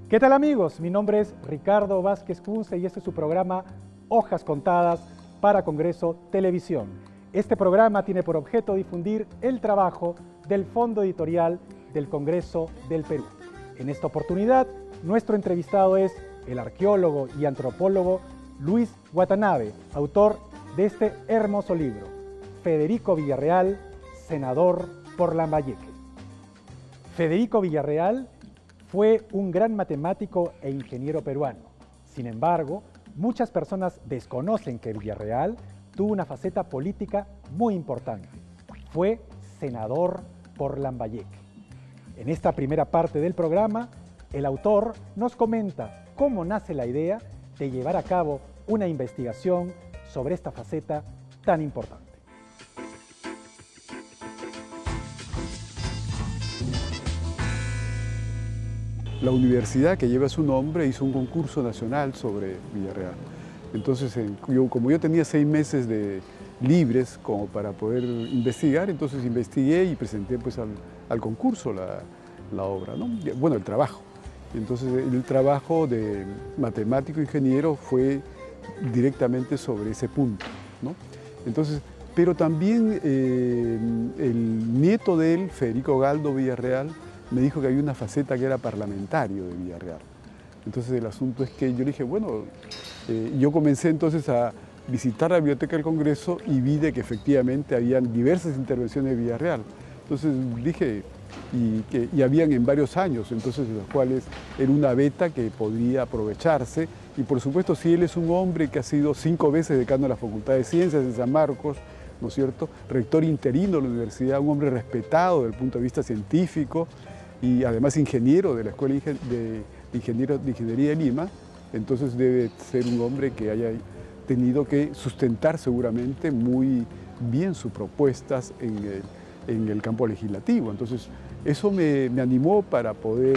¿Qué tal amigos? Mi nombre es Ricardo Vázquez Kunze y este es su programa Hojas Contadas para Congreso Televisión. Este programa tiene por objeto difundir el trabajo del Fondo Editorial del Congreso del Perú. En esta oportunidad, nuestro entrevistado es el arqueólogo y antropólogo Luis Watanabe, autor de este hermoso libro, Federico Villarreal, senador por Lambayeque. Federico Villarreal fue un gran matemático e ingeniero peruano. Sin embargo, muchas personas desconocen que Villarreal tuvo una faceta política muy importante. Fue senador por Lambayeque. En esta primera parte del programa, el autor nos comenta cómo nace la idea de llevar a cabo una investigación sobre esta faceta tan importante. La universidad que lleva su nombre hizo un concurso nacional sobre Villarreal. Entonces, como yo tenía 6 meses libres como para poder investigar, entonces investigué y presenté pues, al concurso la obra, ¿no? Bueno, el trabajo. Entonces, el trabajo de matemático ingeniero fue directamente sobre ese punto, ¿no? Entonces, pero también el nieto de él, Federico Galdo Villarreal, me dijo que había una faceta que era parlamentario de Villarreal. Entonces el asunto es que yo le dije, bueno, yo comencé entonces a visitar la Biblioteca del Congreso y vi de que efectivamente habían diversas intervenciones de Villarreal. Entonces dije, y habían en varios años, entonces de los cuales era una beta que podría aprovecharse. Y por supuesto, si él es un hombre que ha sido 5 veces decano de la Facultad de Ciencias de San Marcos, ¿no es cierto?, rector interino de la universidad, un hombre respetado desde el punto de vista científico, y además ingeniero de la Escuela de Ingeniería de Lima, entonces debe ser un hombre que haya tenido que sustentar seguramente muy bien sus propuestas en el campo legislativo. Entonces eso me animó para poder,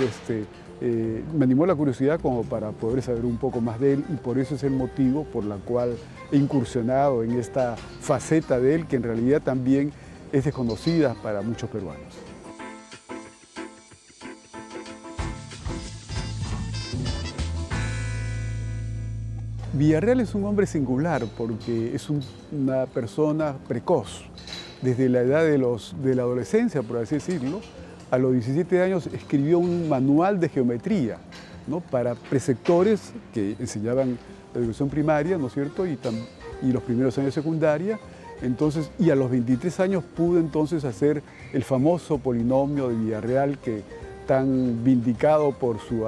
me animó la curiosidad como para poder saber un poco más de él, y por eso es el motivo por la cual he incursionado en esta faceta de él que en realidad también es desconocida para muchos peruanos. Villarreal es un hombre singular porque es una persona precoz. Desde la edad de la adolescencia, por así decirlo, a los 17 años escribió un manual de geometría, ¿no?, para preceptores que enseñaban la educación primaria, ¿no es cierto?, y los primeros años de secundaria. Entonces, y a los 23 años pudo entonces hacer el famoso polinomio de Villarreal, que tan vindicado por su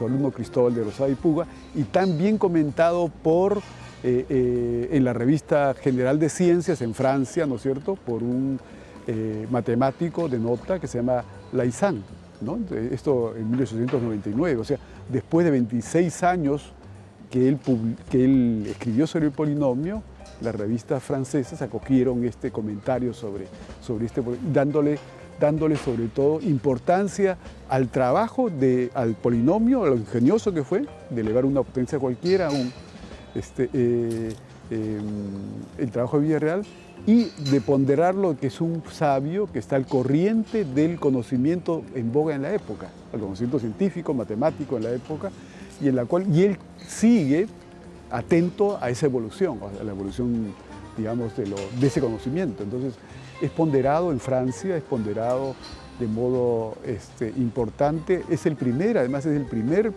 alumno Cristóbal de Rosada y Puga, y tan bien comentado en la revista General de Ciencias en Francia, ¿no es cierto?, por un matemático de nota que se llama Laysan, ¿no? Esto en 1899, o sea, después de 26 años que él escribió sobre el polinomio, las revistas francesas acogieron este comentario sobre este, dándole sobre todo importancia al trabajo, al polinomio, a lo ingenioso que fue, de elevar una potencia cualquiera, el trabajo de Villarreal, y de ponderar lo que es un sabio que está al corriente del conocimiento en boga en la época, el conocimiento científico, matemático en la época, y él sigue atento a esa evolución, a la evolución, digamos, de ese conocimiento. Entonces, es ponderado en Francia, es ponderado de modo importante. Además es el primer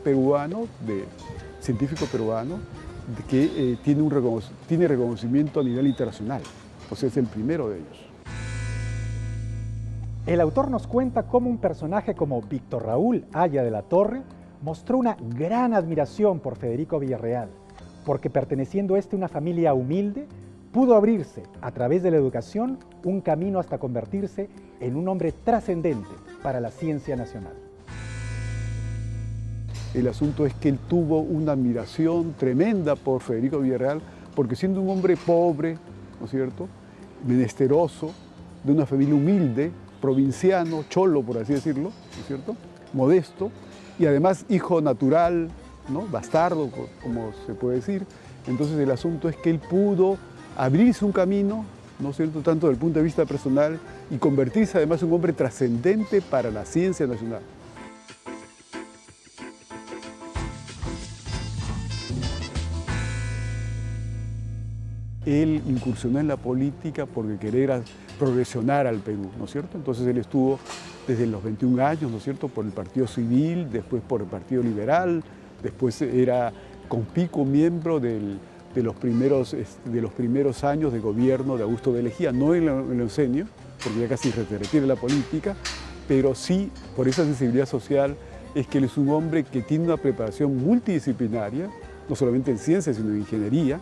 científico peruano que tiene reconocimiento a nivel internacional. O sea, es el primero de ellos. El autor nos cuenta cómo un personaje como Víctor Raúl Haya de la Torre mostró una gran admiración por Federico Villarreal, porque perteneciendo a una familia humilde, pudo abrirse, a través de la educación, un camino hasta convertirse en un hombre trascendente para la ciencia nacional. El asunto es que él tuvo una admiración tremenda por Federico Villarreal, porque siendo un hombre pobre, ¿no es cierto?, menesteroso, de una familia humilde, provinciano, cholo, por así decirlo, ¿no es cierto?, modesto, y además hijo natural, ¿no?, bastardo, como se puede decir. Entonces el asunto es que él pudo abrirse un camino, ¿no es cierto?, tanto desde el punto de vista personal, y convertirse además en un hombre trascendente para la ciencia nacional. él incursionó en la política porque quería progresionar al Perú, ¿no es cierto? Entonces él estuvo desde los 21 años, ¿no es cierto?, por el Partido Civil, después por el Partido Liberal, después era conspicuo miembro de los primeros años de gobierno de Augusto B. Leguía, no en el oncenio, porque ya casi se retira de la política, pero sí, por esa sensibilidad social, es que él es un hombre que tiene una preparación multidisciplinaria, no solamente en ciencias, sino en ingeniería.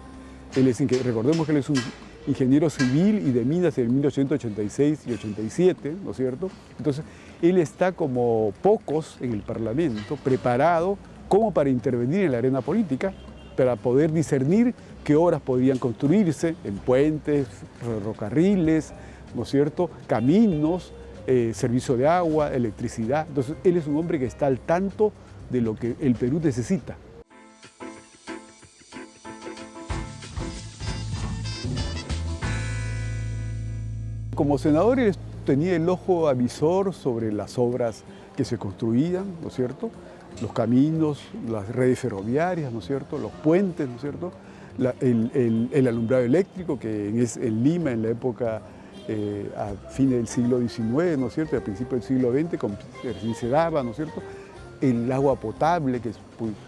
Recordemos que él es un ingeniero civil y de minas en 1886 y 87, ¿no es cierto? Entonces, él está como pocos en el Parlamento, preparado como para intervenir en la arena política, para poder discernir qué obras podrían construirse en puentes, ferrocarriles, ¿no es cierto?, caminos, servicio de agua, electricidad. Entonces, él es un hombre que está al tanto de lo que el Perú necesita. Como senador, él tenía el ojo avisor sobre las obras que se construían, ¿no es cierto?, los caminos, las redes ferroviarias, ¿no es cierto?, los puentes, ¿no es cierto?, el alumbrado eléctrico, que en Lima, en la época a fines del siglo XIX, ¿no es cierto?, y a principios del siglo XX, recién se daba, ¿no es cierto?, el agua potable, que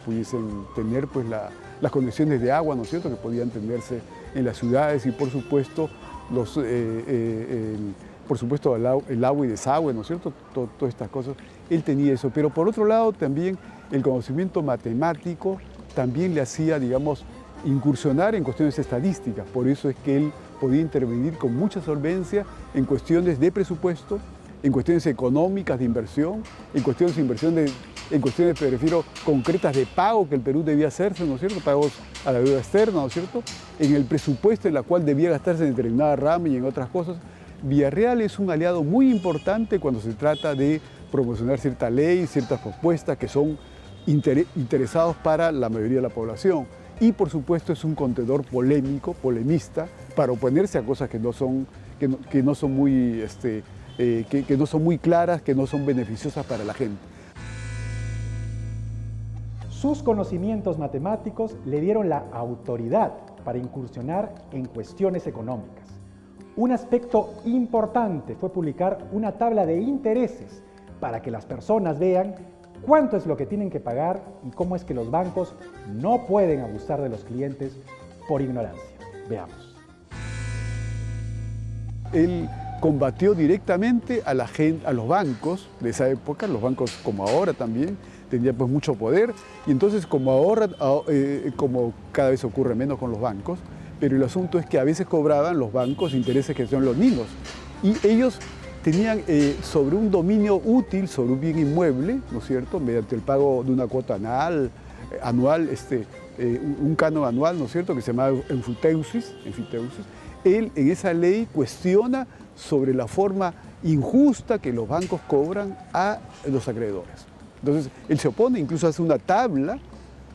pudiesen tener pues, las conexiones de agua, ¿no es cierto?, que podían tenerse en las ciudades, y por supuesto, el agua y desagüe, ¿no es cierto?, todas estas cosas. Él tenía eso, pero por otro lado también el conocimiento matemático también le hacía, digamos, incursionar en cuestiones estadísticas. Por eso es que él podía intervenir con mucha solvencia en cuestiones de presupuesto, en cuestiones económicas de inversión, en cuestiones de inversión en cuestiones, prefiero, concretas de pago que el Perú debía hacerse, ¿no es cierto?, pagos a la deuda externa, ¿no es cierto?, en el presupuesto en la cual debía gastarse en determinada rama y en otras cosas. Villarreal es un aliado muy importante cuando se trata de promocionar cierta ley, ciertas propuestas que son interesados para la mayoría de la población. Y por supuesto es un contendor polémico, polemista, para oponerse a cosas que no son muy claras, que no son beneficiosas para la gente. Sus conocimientos matemáticos le dieron la autoridad para incursionar en cuestiones económicas. Un aspecto importante fue publicar una tabla de intereses para que las personas vean cuánto es lo que tienen que pagar y cómo es que los bancos no pueden abusar de los clientes por ignorancia. Veamos. Él combatió directamente a los bancos de esa época, los bancos como ahora también, tenían pues mucho poder, y entonces como cada vez ocurre menos con los bancos, pero el asunto es que a veces cobraban los bancos intereses que son los mismos, y ellos tenían sobre un dominio útil, sobre un bien inmueble, ¿no es cierto?, mediante el pago de una cuota anual, un canon anual, ¿no es cierto?, que se llama enfiteusis. Él en esa ley cuestiona sobre la forma injusta que los bancos cobran a los acreedores. Entonces, él se opone, incluso hace una tabla,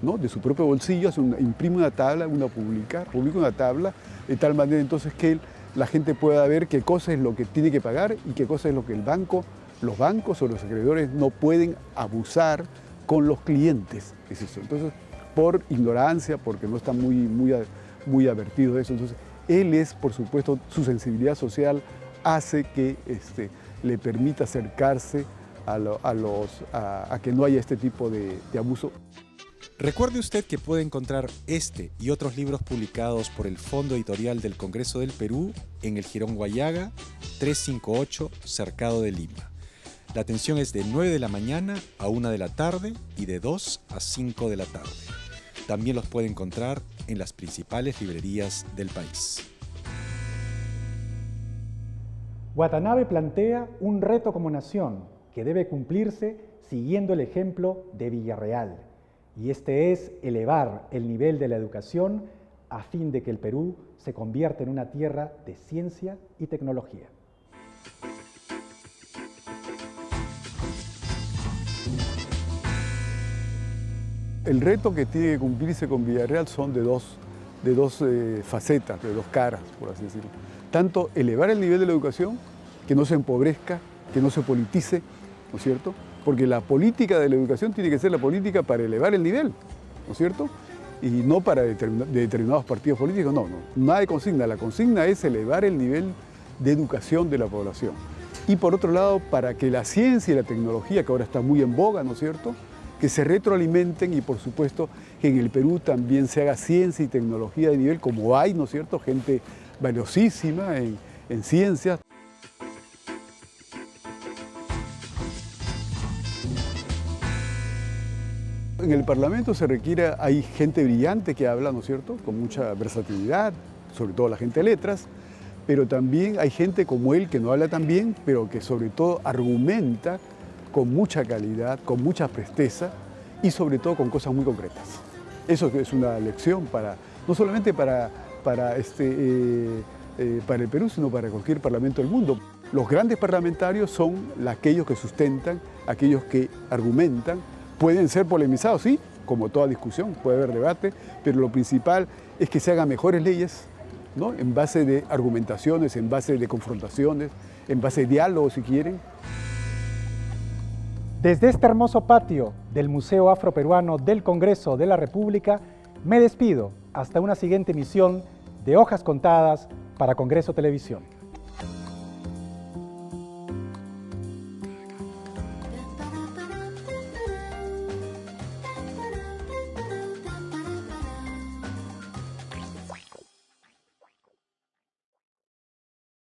¿no?, de su propio bolsillo, imprime una tabla, publica una tabla, de tal manera entonces que la gente pueda ver qué cosa es lo que tiene que pagar y qué cosa es lo que los bancos o los acreedores no pueden abusar con los clientes. Es eso. Entonces, por ignorancia, porque no están muy advertidos de eso. Entonces, él es, por supuesto, su sensibilidad social hace que le permita acercarse a que no haya este tipo de abuso. Recuerde usted que puede encontrar este y otros libros publicados por el Fondo Editorial del Congreso del Perú en el Jirón Guayaga, 358, Cercado de Lima. La atención es de 9 de la mañana a 1 de la tarde y de 2 a 5 de la tarde. También los puede encontrar en las principales librerías del país. Watanabe plantea un reto como nación que debe cumplirse siguiendo el ejemplo de Villarreal. Y este es elevar el nivel de la educación a fin de que el Perú se convierta en una tierra de ciencia y tecnología. El reto que tiene que cumplirse con Villarreal son de dos facetas, de dos caras, por así decirlo. Tanto elevar el nivel de la educación, que no se empobrezca, que no se politice, ¿no es cierto?, porque la política de la educación tiene que ser la política para elevar el nivel, ¿no es cierto? y no para determinados partidos políticos, no, nada de consigna. La consigna es elevar el nivel de educación de la población. Y por otro lado, para que la ciencia y la tecnología, que ahora está muy en boga, ¿no es cierto?, que se retroalimenten y por supuesto que en el Perú también se haga ciencia y tecnología de nivel como hay, ¿no es cierto?, gente valiosísima en ciencias. En el Parlamento se requiere, hay gente brillante que habla, ¿no es cierto?, con mucha versatilidad, sobre todo la gente de letras, pero también hay gente como él que no habla tan bien, pero que sobre todo argumenta con mucha calidad, con mucha presteza y sobre todo con cosas muy concretas. Eso es una lección no solamente para el Perú, sino para cualquier parlamento del mundo. Los grandes parlamentarios son aquellos que sustentan, aquellos que argumentan. Pueden ser polemizados, sí, como toda discusión, puede haber debate, pero lo principal es que se hagan mejores leyes, ¿no?, en base de argumentaciones, en base de confrontaciones, en base de diálogos, si quieren. Desde este hermoso patio del Museo Afroperuano del Congreso de la República, me despido hasta una siguiente emisión de Hojas Contadas para Congreso Televisión.